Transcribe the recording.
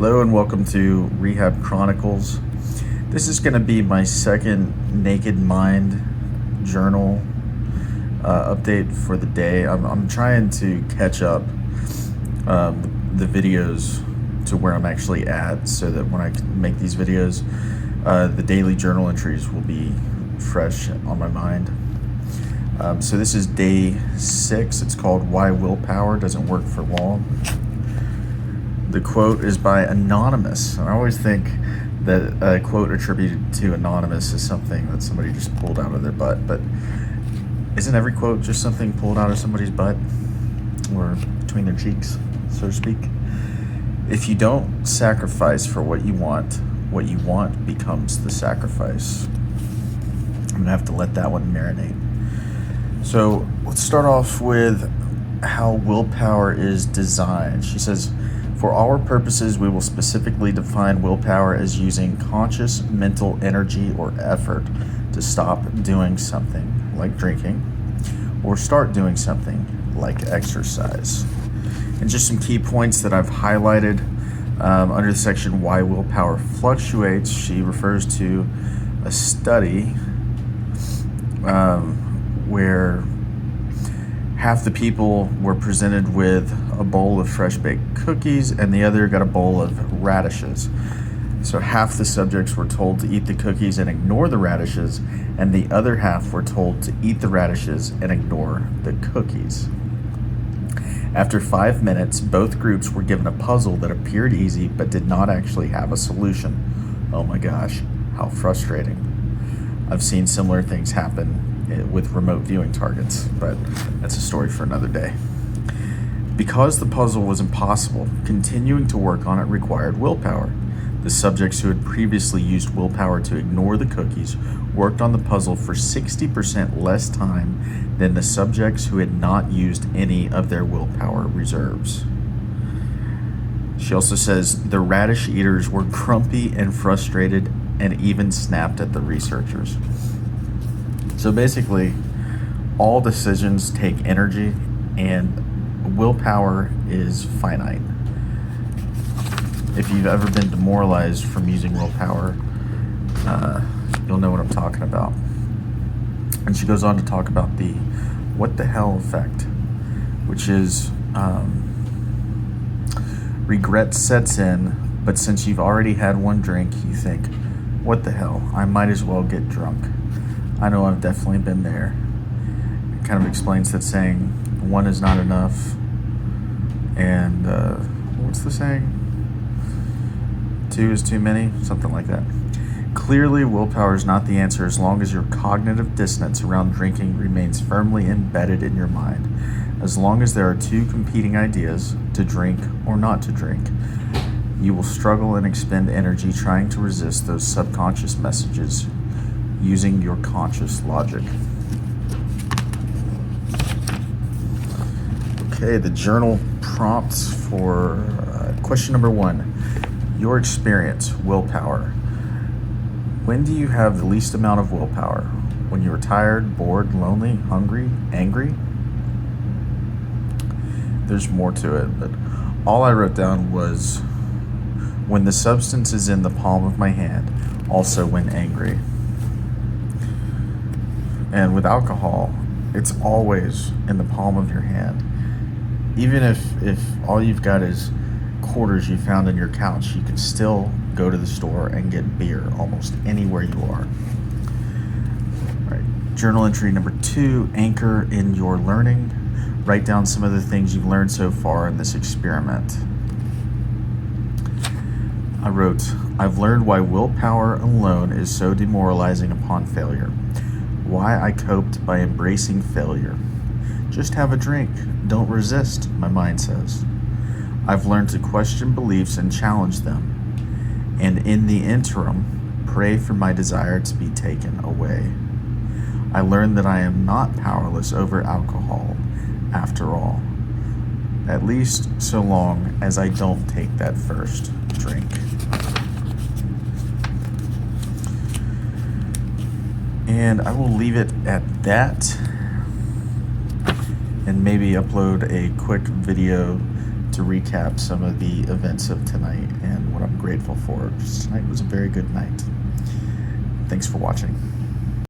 Hello and welcome to Rehab Chronicles. This is going to be my second Naked Mind journal update for the day. I'm trying to catch up the videos to where I'm actually at, so that when I make these videos, the daily journal entries will be fresh on my mind. So this is day 6. It's called Why Willpower Doesn't Work for Long. The quote is by Anonymous. And I always think that a quote attributed to Anonymous is something that somebody just pulled out of their butt, but isn't every quote just something pulled out of somebody's butt or between their cheeks, so to speak? If you don't sacrifice for what you want becomes the sacrifice. I'm gonna have to let that one marinate. So let's start off with how willpower is designed. She says, for our purposes, we will specifically define willpower as using conscious mental energy or effort to stop doing something, like drinking, or start doing something, like exercise. And just some key points that I've highlighted under the section Why Willpower Fluctuates. She refers to a study where half the people were presented with a bowl of fresh baked cookies and the other got a bowl of radishes. So half the subjects were told to eat the cookies and ignore the radishes, and the other half were told to eat the radishes and ignore the cookies. After 5 minutes, both groups were given a puzzle that appeared easy but did not actually have a solution. Oh my gosh, how frustrating. I've seen similar things happen with remote viewing targets, but that's a story for another day. Because the puzzle was impossible, continuing to work on it required willpower. The subjects who had previously used willpower to ignore the cookies worked on the puzzle for 60% less time than the subjects who had not used any of their willpower reserves. She also says the radish eaters were grumpy and frustrated and even snapped at the researchers. So basically, all decisions take energy, and willpower is finite. If you've ever been demoralized from using willpower, you'll know what I'm talking about. And she goes on to talk about the what the hell effect, which is regret sets in, but since you've already had one drink, you think, what the hell, I might as well get drunk. I know I've definitely been there. It kind of explains that saying, one is not enough, and what's the saying? 2 is too many, something like that. Clearly, willpower is not the answer as long as your cognitive dissonance around drinking remains firmly embedded in your mind. As long as there are two competing ideas, to drink or not to drink, you will struggle and expend energy trying to resist those subconscious messages using your conscious logic. Okay, the journal prompts for question number 1. Your experience, willpower. When do you have the least amount of willpower? When you are tired, bored, lonely, hungry, angry? There's more to it, but all I wrote down was when the substance is in the palm of my hand, also when angry. And with alcohol, it's always in the palm of your hand. Even if all you've got is quarters you found in your couch, you can still go to the store and get beer almost anywhere you are. All right. Journal entry number 2, anchor in your learning. Write down some of the things you've learned so far in this experiment. I wrote, I've learned why willpower alone is so demoralizing upon failure. Why I coped by embracing failure. Just have a drink. Don't resist, my mind says. I've learned to question beliefs and challenge them. And in the interim, pray for my desire to be taken away. I learned that I am not powerless over alcohol, after all. At least so long as I don't take that first drink. And I will leave it at that, and maybe upload a quick video to recap some of the events of tonight and what I'm grateful for. Tonight was a very good night. Thanks for watching.